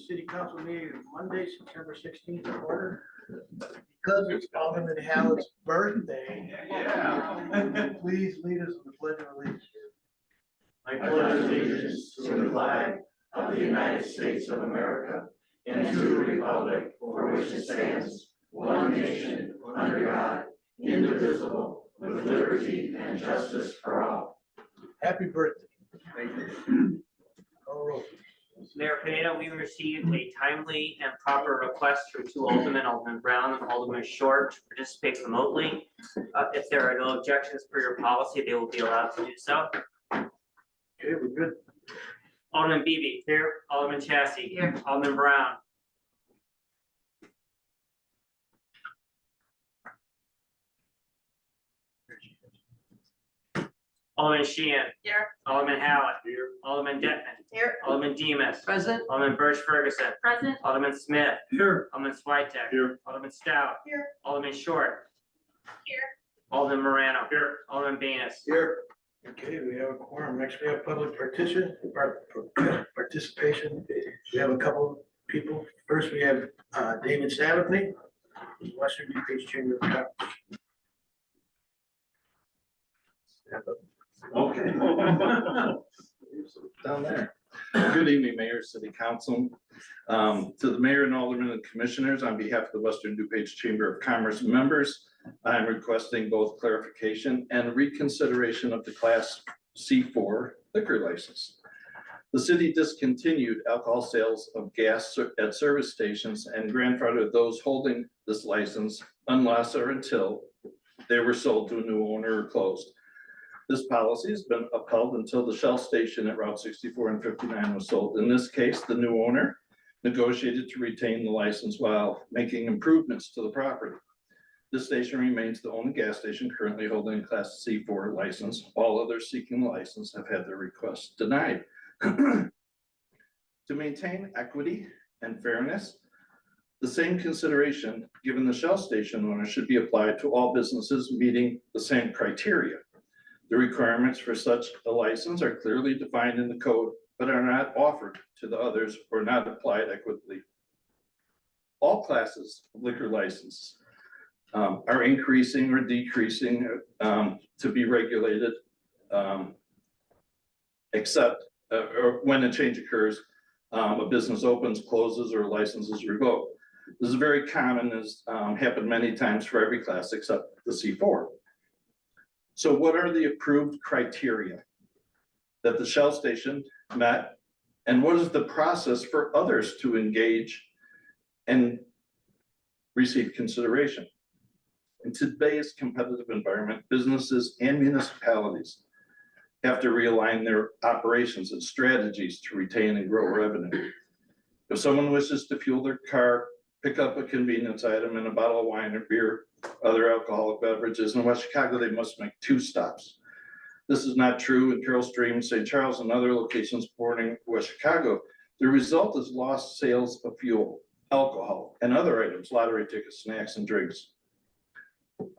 city council meeting of Monday, September 16th in order. Because it's Alderman Hallett's birthday. Yeah. Please lead us in the pledge of allegiance. I pledge allegiance to the flag of the United States of America and to the republic for which it stands, one nation, under God, indivisible, with liberty and justice for all. Happy birthday. Thank you. Call roll. Mayor Pineda, we received a timely and proper request from two aldermen, Alderman Brown and Alderman Short, to participate remotely. If there are no objections per your policy, they will be allowed to do so. Okay, we're good. Alderman Beebe. Here. Alderman Chassie. Here. Alderman Brown. Alderman Sheehan. Here. Alderman Howard. Here. Alderman Detman. Here. Alderman Demus. Present. Alderman Birch Ferguson. Present. Alderman Smith. Here. Alderman Switek. Here. Alderman Stout. Here. Alderman Short. Here. Alderman Morano. Here. Alderman Venus. Here. Okay, we have a quorum. Next, we have public participation. We have a couple of people. First, we have David Savitney, Western DuPage Chamber of Commerce. Okay. Down there. Good evening, Mayor, City Council. To the Mayor and Aldermen and Commissioners, on behalf of the Western DuPage Chamber of Commerce members, I'm requesting both clarification and reconsideration of the Class C4 liquor license. The city discontinued alcohol sales of gas at service stations and grandfathered those holding this license unless or until they were sold to a new owner or closed. This policy has been upheld until the Shell station at Route 64 and 59 was sold. In this case, the new owner negotiated to retain the license while making improvements to the property. This station remains the only gas station currently holding a Class C4 license. All others seeking the license have had their requests denied. To maintain equity and fairness, the same consideration given the Shell station owner should be applied to all businesses meeting the same criteria. The requirements for such a license are clearly defined in the code, but are not offered to the others or not applied equitably. All classes of liquor license are increasing or decreasing to be regulated, except or when a change occurs, a business opens, closes, or a license is revoked. This is very common, has happened many times for every class except the C4. So what are the approved criteria that the Shell station met? And what is the process for others to engage and receive consideration? In today's competitive environment, businesses and municipalities have to realign their operations and strategies to retain and grow revenue. If someone wishes to fuel their car, pick up a convenience item and a bottle of wine or beer, other alcoholic beverages in West Chicago, they must make 2 stops. This is not true in Carroll Stream, St. Charles, and other locations bordering West Chicago. The result is lost sales of fuel, alcohol, and other items, lottery tickets, snacks, and drinks.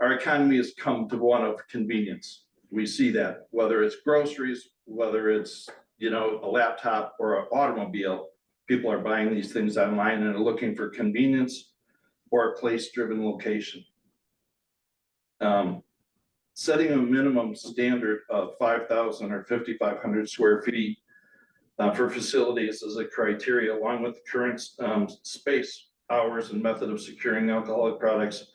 Our economy has come to one of convenience. We see that, whether it's groceries, whether it's, a laptop or an automobile, people are buying these things online and are looking for convenience or a place-driven location. Setting a minimum standard of 5,000 or 5,500 square feet for facilities is a criteria, along with the current space, hours, and method of securing alcoholic products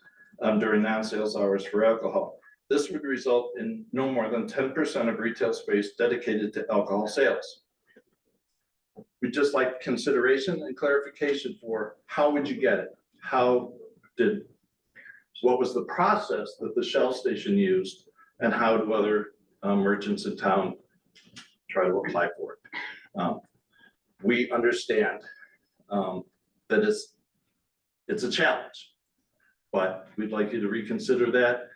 during non-sales hours for alcohol. This would result in no more than 10% of retail space dedicated to alcohol sales. We'd just like consideration and clarification for how would you get it? What was the process that the Shell station used, and how do other merchants in town try to apply for it? We understand that it's a challenge, but we'd like you to reconsider that.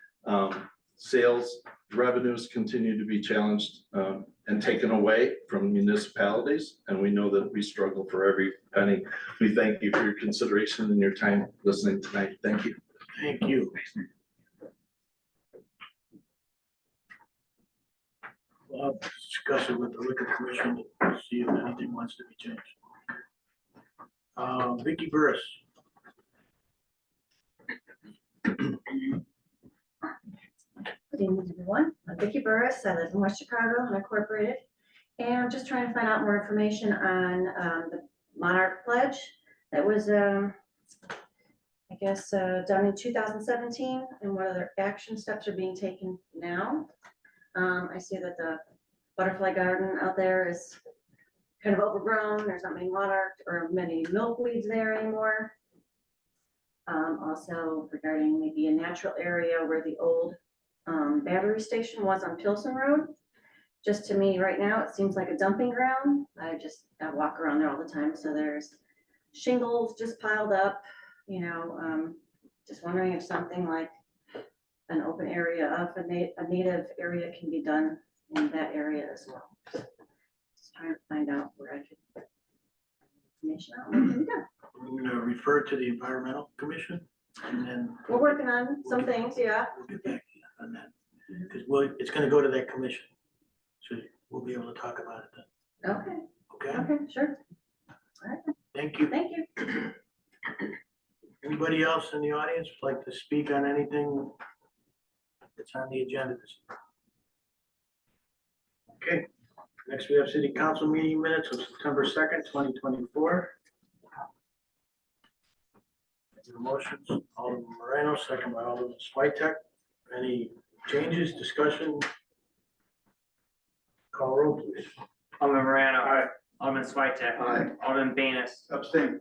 Sales revenues continue to be challenged and taken away from municipalities, and we know that we struggle for every penny. We thank you for your consideration and your time listening tonight. Thank you. Thank you. Well, discuss it with the liquor commission to see if anything wants to be changed. Vicky Burris. Good evening, everyone. I'm Vicki Burris. I live in West Chicago, unincorporated. And I'm just trying to find out more information on the Monarch Pledge that was, done in 2017, and what other action steps are being taken now. I see that the butterfly garden out there is kind of overgrown. There's not many monarch or many milkweeds there anymore. Also regarding maybe a natural area where the old battery station was on Pilsen Road. Just to me, right now, it seems like a dumping ground. I walk around there all the time, so there's shingles just piled up, just wondering if something like an open area of a native area can be done in that area as well. Just trying to find out where I could get information out. What can be done. We're gonna refer to the Environmental Commission, and then We're working on some things, yeah. we'll get back to you on that. Because it's gonna go to that commission, so we'll be able to talk about it then, Okay, okay? okay, sure. Thank you. Thank you. Anybody else in the audience like to speak on anything that's on the agenda this evening? Okay, next we have city council meeting minutes of September 2nd, 2024. Motions, Alderman Moreno, second by Alderman Switek. Any changes, discussion? Call roll, please. Alderman Morano. Aye. Alderman Switek. Aye. Alderman Banus. Abstain.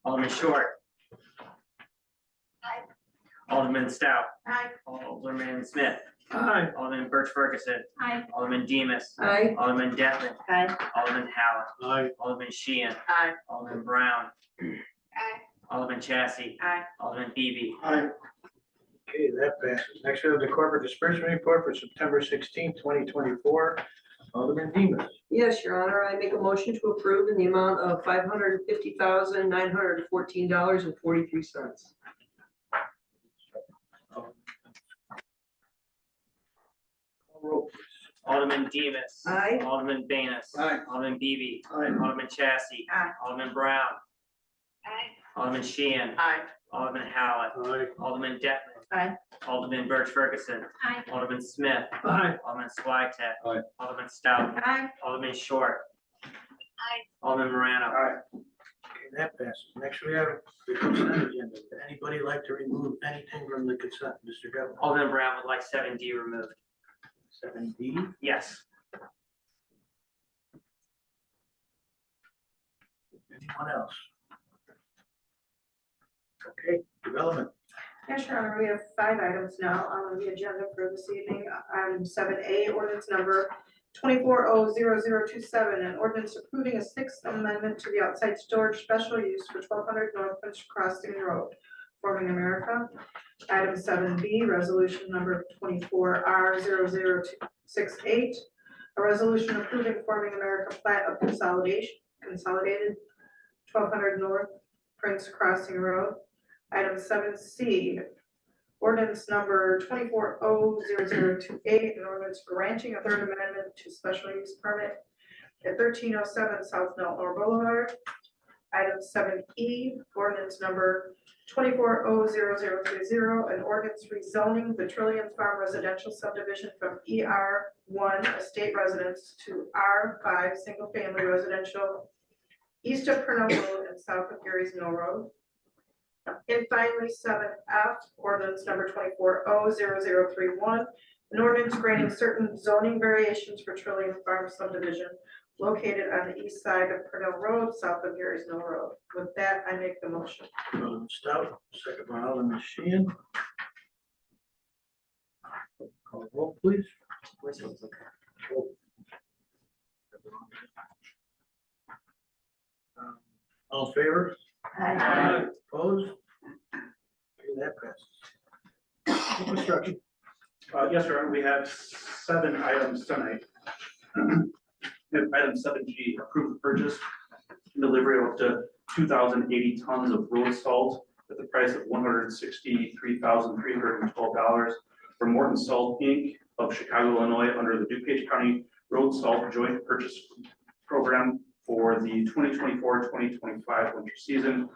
Alderman Short. Aye. Alderman Stout. Aye. Alderman Smith. Aye. Alderman Birch Ferguson. Aye. Alderman Demus. Aye. Alderman Dettman. Aye. Alderman Howard. Aye. Alderman Sheehan. Aye. Alderman Brown. Aye. Alderman Chassie. Aye. Alderman Beebe. Aye. Okay, that passes. Next we have the corporate disbursement report for September 16th, 2024. Alderman Demus. Yes, Your Honor, I make a motion to approve in the amount of $550,914.43. Call roll, please. Alderman Demus. Aye. Alderman Banus. Aye. Alderman Beebe. Aye. Alderman Chassie. Aye. Alderman Brown. Aye. Alderman Sheehan. Aye. Alderman Howard. Aye. Alderman Dettman. Aye. Alderman Birch Ferguson. Aye. Alderman Smith. Aye. Alderman Switek. Aye. Alderman Stout. Aye. Alderman Short. Aye. Alderman Morano. Okay, that passes. Next we have the consent agenda. Would anybody like to remove anything from the consent, Mr. Governor? Alderman Brown would like 7D removed. 7D. Yes. Anyone else? Okay, development. Yes, Your Honor, we have 5 items now on the agenda for this evening. Item 7A, ordinance number 240027, an ordinance approving a 6th amendment to the outside storage special use for 1200 North Finch Crossing Road, Forming America. Item 7B, resolution number 24R00268, a resolution approving Forming America plat of consolidated 1200 North Prince Crossing Road. Item 7C, ordinance number 240028, an ordinance granting a 3rd amendment to special use permit at 1307 South Neltnor Boulevard. Item 7E, ordinance number 240030, an ordinance rezoning the Trillium Farm residential subdivision from ER1 estate residence to R5 single family residential east of Purnell Road and south of Gary's Mill Road. And finally, 7F, ordinance number 240031, an ordinance granting certain zoning variations for Trillium Farm subdivision located on the east side of Purnell Road, south of Gary's Mill Road. With that, I make the motion. Alderman Stout, second by Alderman Sheehan. Call roll, please. All in favor? Aye. Opposed? Okay, that passes. Infrastructure. Yes, sir, we have 7 items tonight. We have item 7G, approve the purchase and delivery of up to 2,080 tons of road salt at the price of $163,312 from Morton Salt Inc. of Chicago, Illinois, under the DuPage County Road Salt Joint Purchase Program for the 2024-2025 winter season.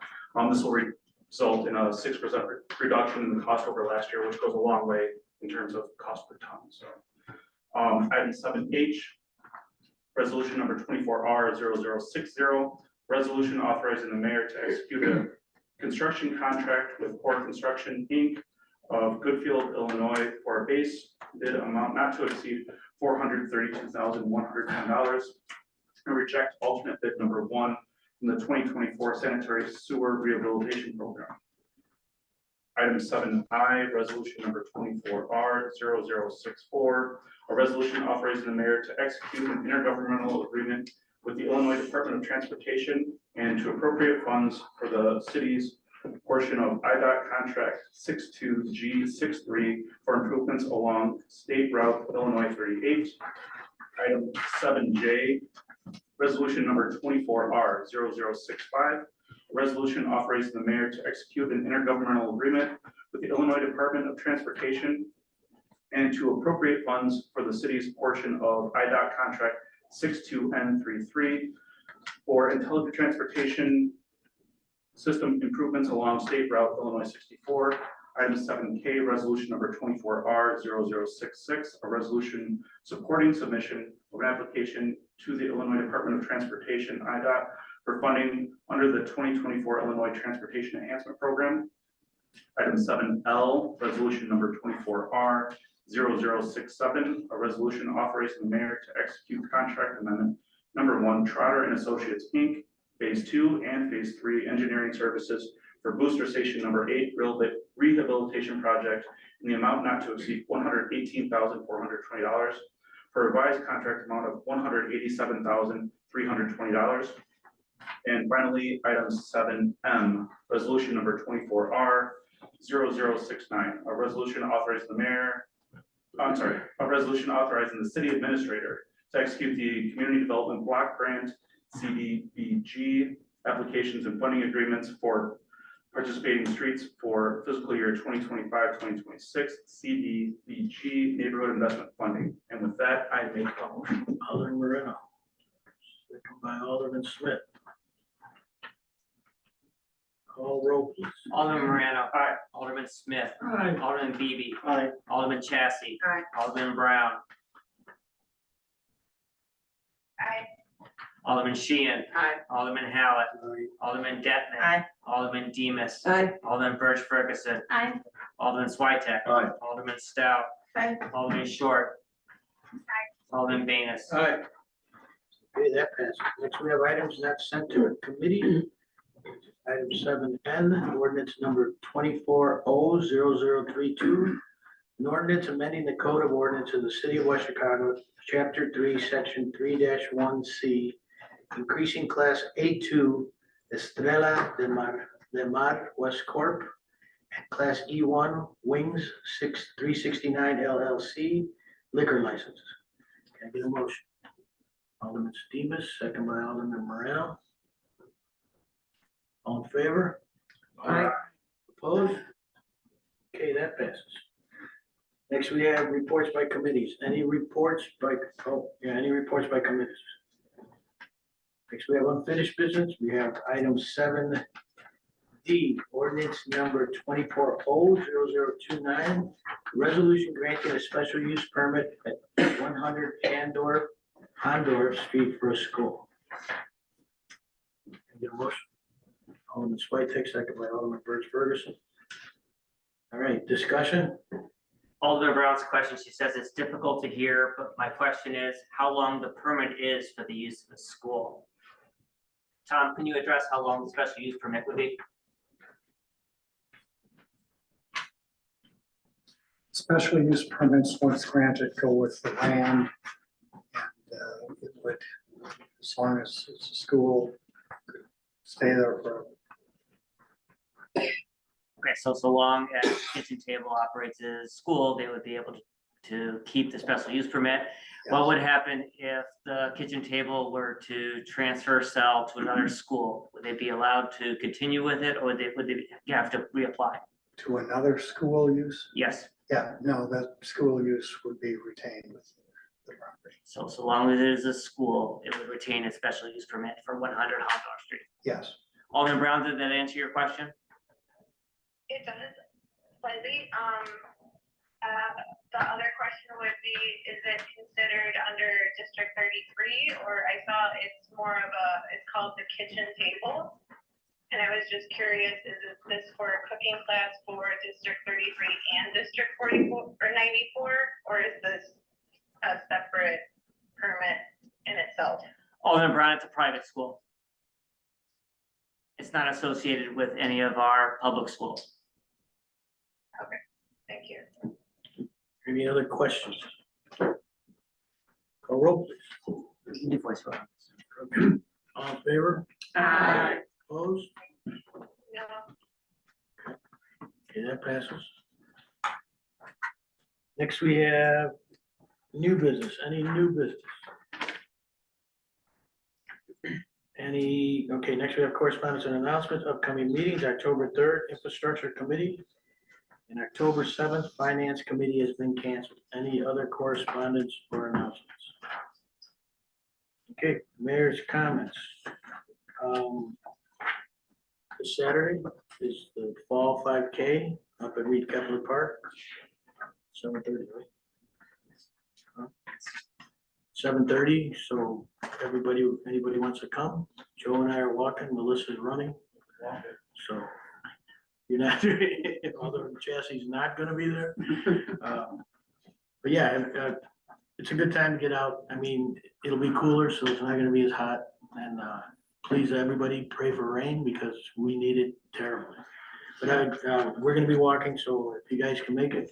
This will result in a 6% reduction in the cost over last year, which goes a long way in terms of cost per ton. So, item 7H, resolution number 24R0060, resolution authorizing the mayor to execute a construction contract with Core Construction, Inc. of Goodfield, Illinois, for a base bid amount not to exceed $432,110, and reject alternate bid number 1 in the 2024 sanitary sewer rehabilitation program. Item 7I, resolution number 24R0064, a resolution authorizing the mayor to execute an intergovernmental agreement with the Illinois Department of Transportation and to appropriate funds for the city's portion of IDOT contract 62G63 for improvements along State Route Illinois 38. Item 7J, resolution number 24R0065, a resolution authorizing the mayor to execute an intergovernmental agreement with the Illinois Department of Transportation and to appropriate funds for the city's portion of IDOT contract 62N33 for intelligent transportation system improvements along State Route Illinois 64. Item 7K, resolution number 24R0066, a resolution supporting submission of an application to the Illinois Department of Transportation, IDOT, for funding under the 2024 Illinois Transportation Enhancement Program. Item 7L, resolution number 24R0067, a resolution authorizing the mayor to execute contract amendment number 1, Trotter and Associates, Inc., Phase 2 and Phase 3 engineering services for booster station number 8 rehabilitation project in the amount not to exceed $118,420 for a revised contract amount of $187,320. And finally, item 7M, resolution number 24R0069, a resolution authorizing a resolution authorizing the city administrator to execute the community development block grant CDBG applications and funding agreements for participating streets for fiscal year 2025-2026 CDBG neighborhood investment funding. And with that, I make a motion. Alderman Moreno, second by Alderman Smith. Call roll, please. Alderman Morano. Aye. Alderman Smith. Aye. Alderman Beebe. Aye. Alderman Chassie. Aye. Alderman Brown. Aye. Alderman Sheehan. Aye. Alderman Hallett. Aye. Alderman Detman. Aye. Alderman Demus. Aye. Alderman Birch Ferguson. Aye. Alderman Switech. Aye. Alderman Stout. Aye. Alderman Short. Alderman Venus. Aye. Okay, that passes. Next, we have items not sent to a committee. Item 7N, ordinance number 24O0032. An ordinance amending the code of ordinance of the city of West Chicago, chapter 3, section 3-1C, increasing class A2 Estrella de Mar West Corp. And class E1 Wings 369 LLC liquor licenses. Can I get a motion? Alderman Demus, second by Alderman Moreno. All in favor? Aye. Opposed? Okay, that passes. Next, we have reports by committees. Any reports by, any reports by committees? Next, we have unfinished business. We have item 7D, ordinance number 24O0029, resolution granting a special use permit at 100 Hondorf Street for a school. Can I get a motion? Alderman Switech, second by Alderman Birch Ferguson. All right, discussion? Alderman Brown's question, she says it's difficult to hear, but my question is how long the permit is for the use of the school? Tom, can you address how long the special use permit would be? Special use permits, once granted, go with the land. And it would, as long as it's a school, could stay there for. Okay, so long as kitchen table operates as a school, they would be able to keep the special use permit. What would happen if the kitchen table were to transfer sell to another school? Would they be allowed to continue with it, or would they have to reapply? To another school use? Yes, Yeah, no, that school use would be retained with the property. So long as it is a school, it would retain its special use permit for 100 Hawthorne Street. Yes. Alderman Brown, did that answer your question? It does slightly. The other question would be, is it considered under District 33? Or I saw it's more of a, it's called the kitchen table. And I was just curious, is this for a cooking class for District 33 and District 44 or 94? Or is this a separate permit in itself? Alderman Brown, it's a private school. It's not associated with any of our public schools. Thank you. Any other questions? Call roll, please. Voice vote. Okay. All in favor? Aye. Opposed? No. Okay, that passes. Next, we have new business. Any new business? Okay, next we have correspondence and announcements, upcoming meetings, October 3rd, Infrastructure Committee. And October 7th, Finance Committee has been canceled. Any other correspondence or announcements? Okay, mayor's comments. This Saturday is the Fall 5K up at Reed Kepler Park. 7:30, right? 7:30, so anybody wants to come? Joe and I are walking, Melissa's running. So you're not, although Chassis is not gonna be there. But yeah, it's a good time to get out. I mean, it'll be cooler, so it's not gonna be as hot. And please, everybody, pray for rain because we need it terribly. But we're gonna be walking, so if you guys can make it,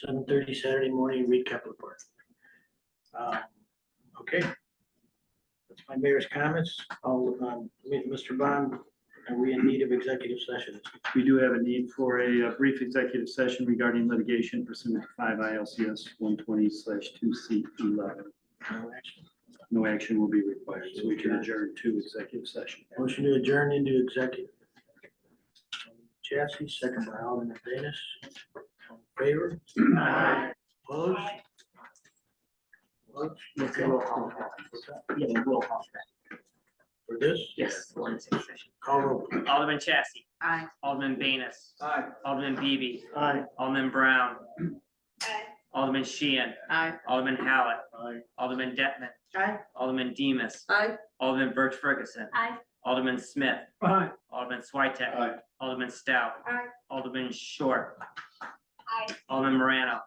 7:30 Saturday morning, Reed Kepler Park. Okay. That's my mayor's comments. Mr. Bond, are we in need of executive session? We do have a need for a brief executive session regarding litigation pursuant to 5 ILCS 120/2C11. No action. No action will be required, so we can adjourn to executive session. Motion to adjourn into executive. Chassis, second by Alderman Danis. All in favor? Aye. Opposed? Okay. Yeah, roll call. For this, Yes. One executive session. call roll. Alderman Chassis. Aye. Alderman Banus. Aye. Alderman Beebe. Aye. Alderman Brown. Aye. Alderman Sheehan. Aye. Alderman Hallett. Aye. Alderman Detman. Aye. Alderman Demus. Aye. Alderman Birch Ferguson. Aye. Alderman Smith. Aye. Alderman Switech. Aye. Alderman Stout. Aye. Alderman Short. Aye. Alderman Morano.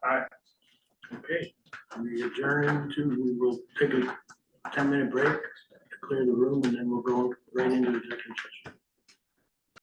Okay, we adjourn we will take a 10-minute break to clear the room and then we'll go right into executive session.